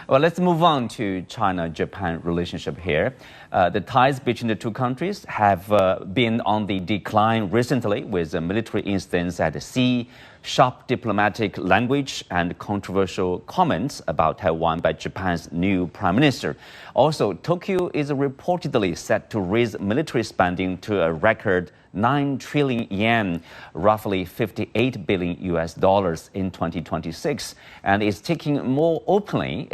Well, let's move on to China-Japan relationship here. The ties between the two countries have been on the decline recently, with military incidents at sea, sharp diplomatic language, and controversial comments about Taiwan by Japan's new prime minister. Also, Tokyo is reportedly set to raise military spending to a record 9 trillion yen, roughly $58 billion in 2026, and is talking more openly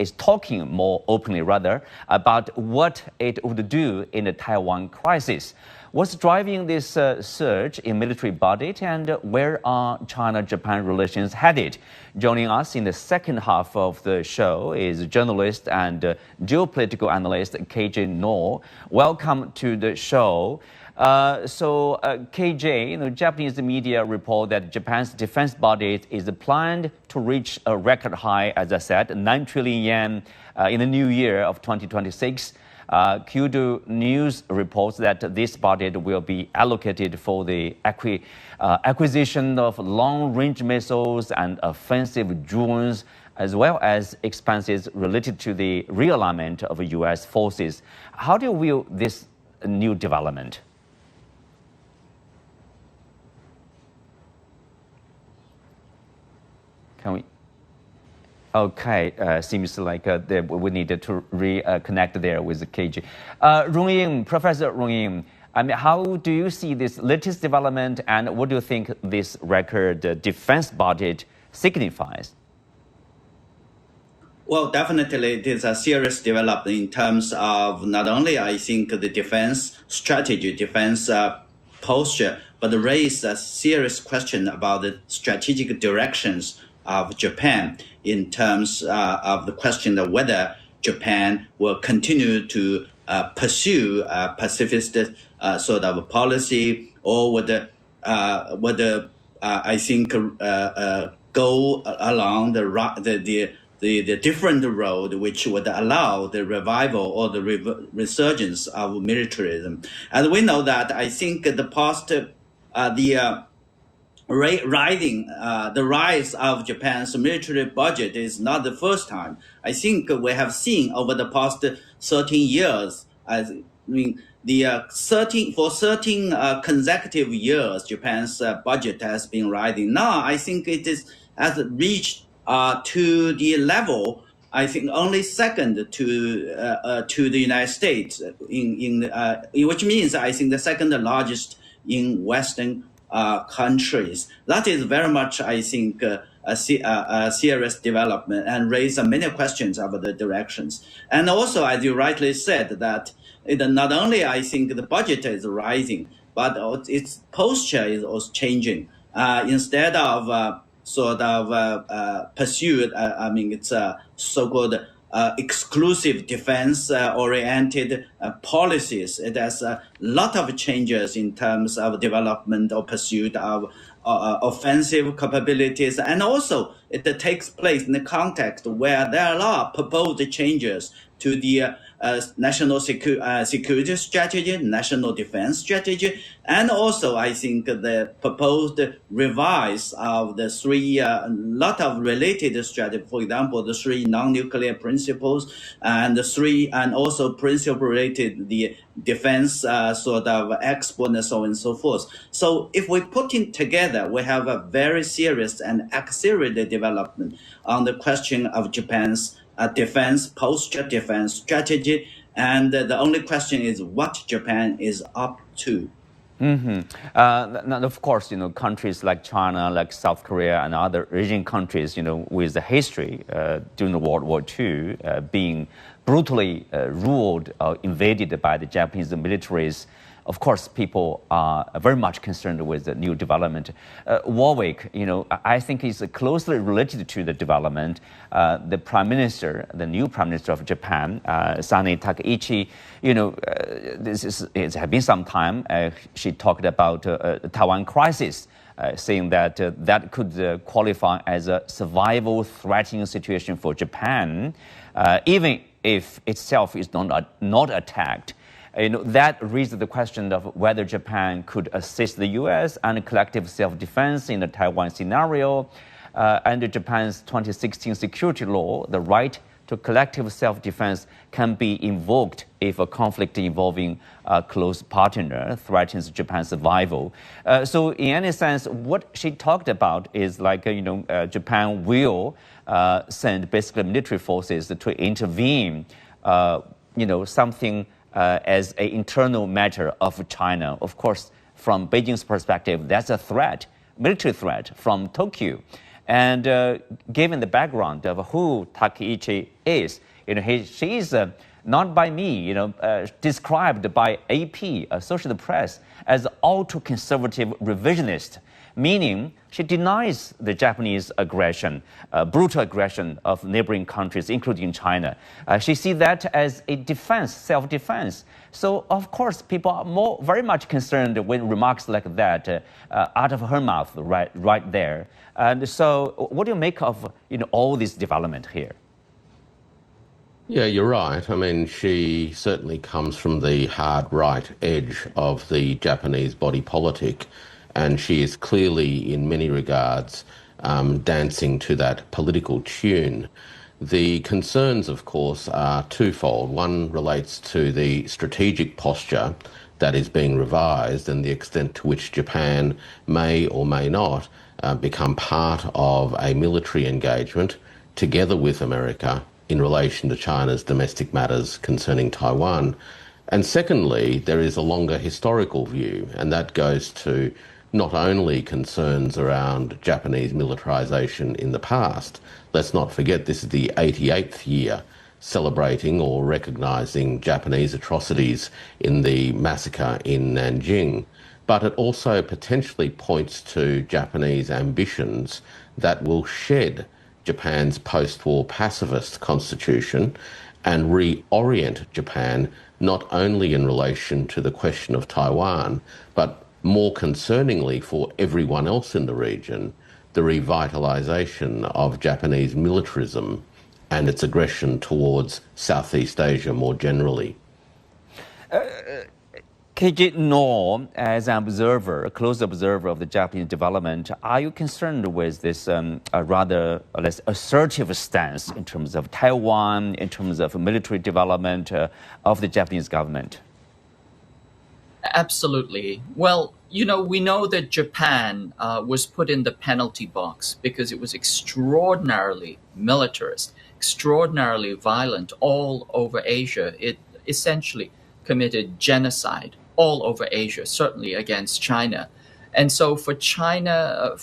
about what it would do in the Taiwan crisis. What's driving this surge in military budget, and where are China-Japan relations headed? Joining us in the second half of the show is journalist and geopolitical analyst KJ Noh. Welcome to the show. KJ, Japanese media report that Japan's defense budget is planned to reach a record high, as I said, 9 trillion yen in the new year of 2026. Kyodo News reports that this budget will be allocated for the acquisition of long-range missiles and offensive drones, as well as expenses related to the realignment of U.S. forces. How do you view this new development? Can we? Okay, seems like we needed to reconnect there with KG. Rong Ying, Professor Rong Ying, how do you see this latest development, and what do you think this record defense budget signifies? Well, definitely it is a serious development in terms of not only, I think, the defense strategy, defense posture, but raise a serious question about the strategic directions of Japan in terms of the question of whether Japan will continue to pursue a pacifist sort of policy, or whether I think go along the different road which would allow the revival or the resurgence of militarism. And we know that I think the rise of Japan's military budget is not the first time. I think we have seen over the past 13 years, for 13 consecutive years, Japan's budget has been rising. Now, I think it has reached to the level, I think, only second to the United States, which means I think the second largest in Western countries. That is very much, I think, a serious development, and raise many questions about the directions. And also, as you rightly said, that not only I think the budget is rising, but its posture is also changing. Instead of pursued, it's a so-called exclusive defense-oriented policies. It has a lot of changes in terms of development or pursuit of offensive capabilities, and also it takes place in the context where there are proposed changes to the national security strategy, national defense strategy, and also I think the proposed revise of the three lot of related strategies. For example, the 3 non-nuclear principles, and also principle related the defense sort of export, and so on and so forth. So if we put it together, we have a very serious and accelerated development on the question of Japan's defense posture, defense strategy, and the only question is what Japan is up to. Now, of course, countries like China, like South Korea, and other Asian countries, with the history during World War II being brutally ruled or invaded by the Japanese militaries. Of course, people are very much concerned with the new development. Warwick, I think is closely related to the development. The the new prime minister of Japan, Sane Takaichi, it has been some time. She talked about the Taiwan crisis, saying that that could qualify as a survival-threatening situation for Japan, even if itself is not attacked. That raises the question of whether Japan could assist the U.S. and collective self-defense in the Taiwan scenario. Under Japan's 2016 security law, the right to collective self-defense can be invoked if a conflict involving a close partner threatens Japan's survival. So in any sense, what she talked about is like, Japan will send basically military forces to intervene, something as an internal matter of China. Of course, from Beijing's perspective, that's a threat, military threat from Tokyo. And given the background of who Takaichi is, she's not by me, described by AP, Associated Press, as ultra-conservative revisionist, meaning she denies the Japanese aggression, brutal aggression of neighboring countries, including China. She sees that as a defense, self-defense. So, of course, people are very much concerned when remarks like that out of her mouth right there. And so what do you make of all this development here? Yeah, you're right. I mean, she certainly comes from the hard right edge of the Japanese body politic, and she is clearly, in many regards, dancing to that political tune. The concerns, of course, are twofold. One relates to the strategic posture that is being revised and the extent to which Japan may or may not become part of a military engagement together with America in relation to China's domestic matters concerning Taiwan. And secondly, there is a longer historical view, and that goes to not only concerns around Japanese militarization in the past. Let's not forget this is the 88th year celebrating or recognizing Japanese atrocities in the massacre in Nanjing. But it also potentially points to Japanese ambitions that will shed Japan's post-war pacifist constitution and reorient Japan not only in relation to the question of Taiwan, but more concerningly for everyone else in the region, the revitalization of Japanese militarism and its aggression towards Southeast Asia more generally. KJ Noh, as an observer, a close observer of the Japanese development, are you concerned with this rather less assertive stance in terms of Taiwan, in terms of military development of the Japanese government? Absolutely. Well, we know that Japan was put in the penalty box because it was extraordinarily militarist, extraordinarily violent all over Asia. It essentially committed genocide all over Asia, certainly against China. And so for China,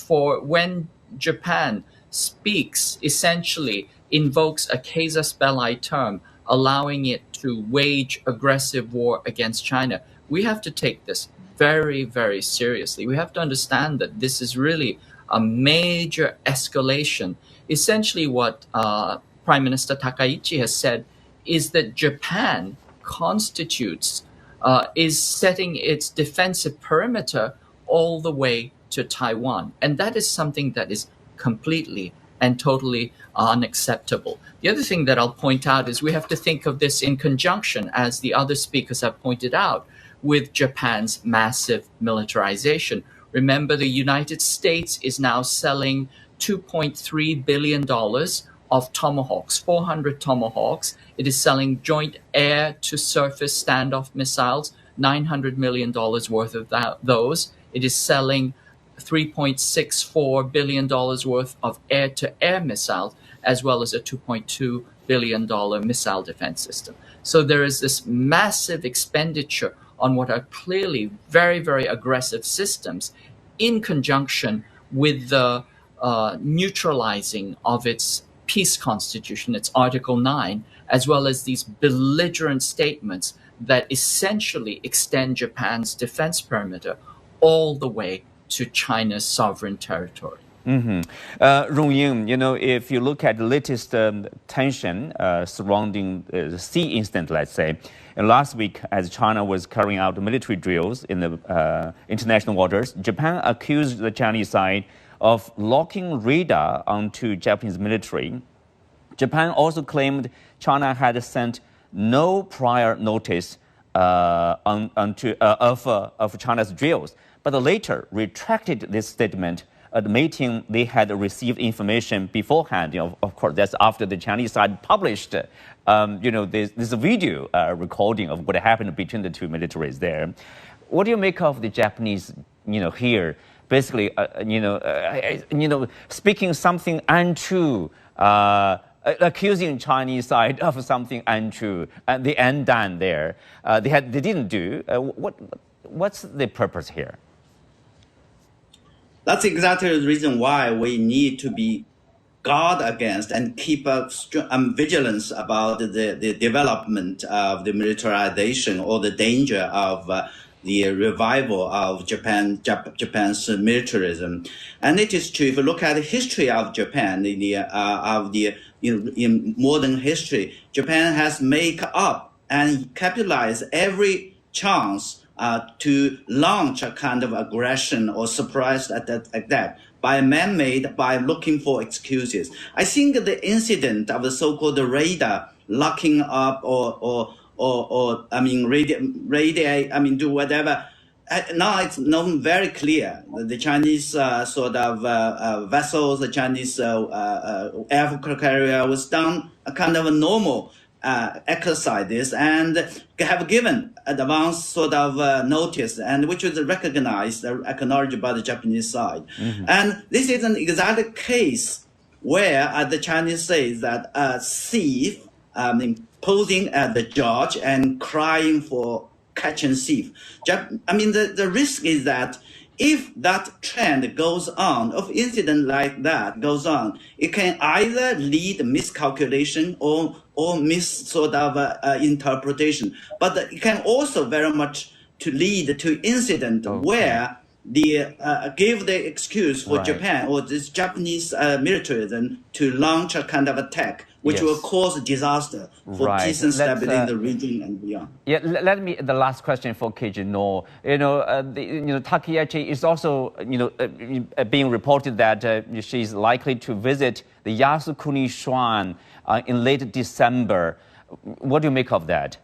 when Japan speaks, essentially invokes a casus belli term, allowing it to wage aggressive war against China, we have to take this very, very seriously. We have to understand that this is really a major escalation. Essentially what Prime Minister Takaichi has said is that Japan is setting its defensive perimeter all the way to Taiwan. And that is something that is completely and totally unacceptable. The other thing that I'll point out is we have to think of this in conjunction, as the other speakers have pointed out, with Japan's massive militarization. Remember, the United States is now selling $2.3 billion of Tomahawks, 400 Tomahawks. It is selling joint air-to-surface standoff missiles, $900 million worth of those. It is selling $3.64 billion worth of air-to-air missiles, as well as a $2.2 billion missile defense system. So there is this massive expenditure on what are clearly very, very aggressive systems in conjunction with the neutralizing of its peace constitution, its Article 9, as well as these belligerent statements that essentially extend Japan's defense perimeter all the way to China's sovereign territory. Rong Ying, if you look at the latest tension surrounding the sea incident, let's say, and last week, as China was carrying out military drills in the international waters, Japan accused the Chinese side of locking radar onto Japanese military. Japan also claimed China had sent no prior notice of China's drills, but later retracted this statement admitting they had received information beforehand. Of course, that's after the Chinese side published, there's a video recording of what happened between the two militaries there. What do you make of the Japanese, here, basically, speaking something untrue, accusing Chinese side of something untrue, and the end done there. They didn't do. What's the purpose here? That's exactly the reason why we need to be guard against and keep a vigilance about the development of the militarization or the danger of the revival of Japan's militarism. And it is true, if you look at the history of Japan, in modern history, Japan has made up and capitalized every chance to launch a kind of aggression or surprise attack by man-made, by looking for excuses. I think the incident of the so-called radar locking up or do whatever. Now it's known very clear. The Chinese vessels, the Chinese aircraft carrier was done a kind of a normal exercises and have given advanced notice, and which was recognized, acknowledged by the Japanese side. Mm-hmm. And this is an exact case where the Chinese say that a thief posing as the judge and crying for catch and thief. The risk is that if that trend goes on, of incident like that goes on, it can either lead miscalculation or interpretation. But it can also very much to lead to incident where the give the excuse for Japan or this Japanese militarism to launch a kind of attack, which will cause disaster for peace and stability in the region and beyond. Yeah, the last question for KG No. Takeyachi is also, being reported that she's likely to visit the Yasukuni Shrine in late December. What do you make of that?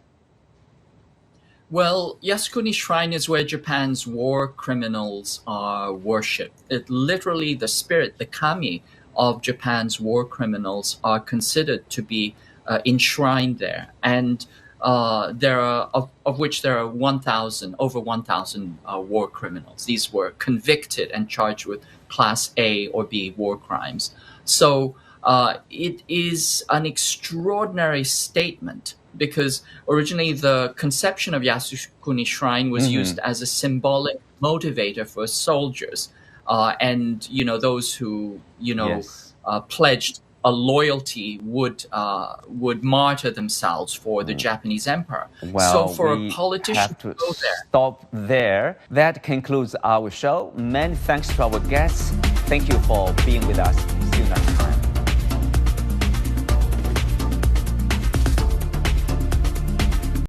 Well, Yasukuni Shrine is where Japan's war criminals are worshipped. It literally, the spirit, the kami of Japan's war criminals are considered to be enshrined there. And there are, of which there are over 1,000 war criminals. These were convicted and charged with Class A or B war crimes. So it is an extraordinary statement, because originally the conception of Yasukuni Shrine was used as a symbolic motivator for soldiers and those who pledged a loyalty would martyr themselves for the Japanese emperor. Well, so for a politician to go there, stop there. That concludes our show. Many thanks to our guests. Thank you for being with us. See you next time.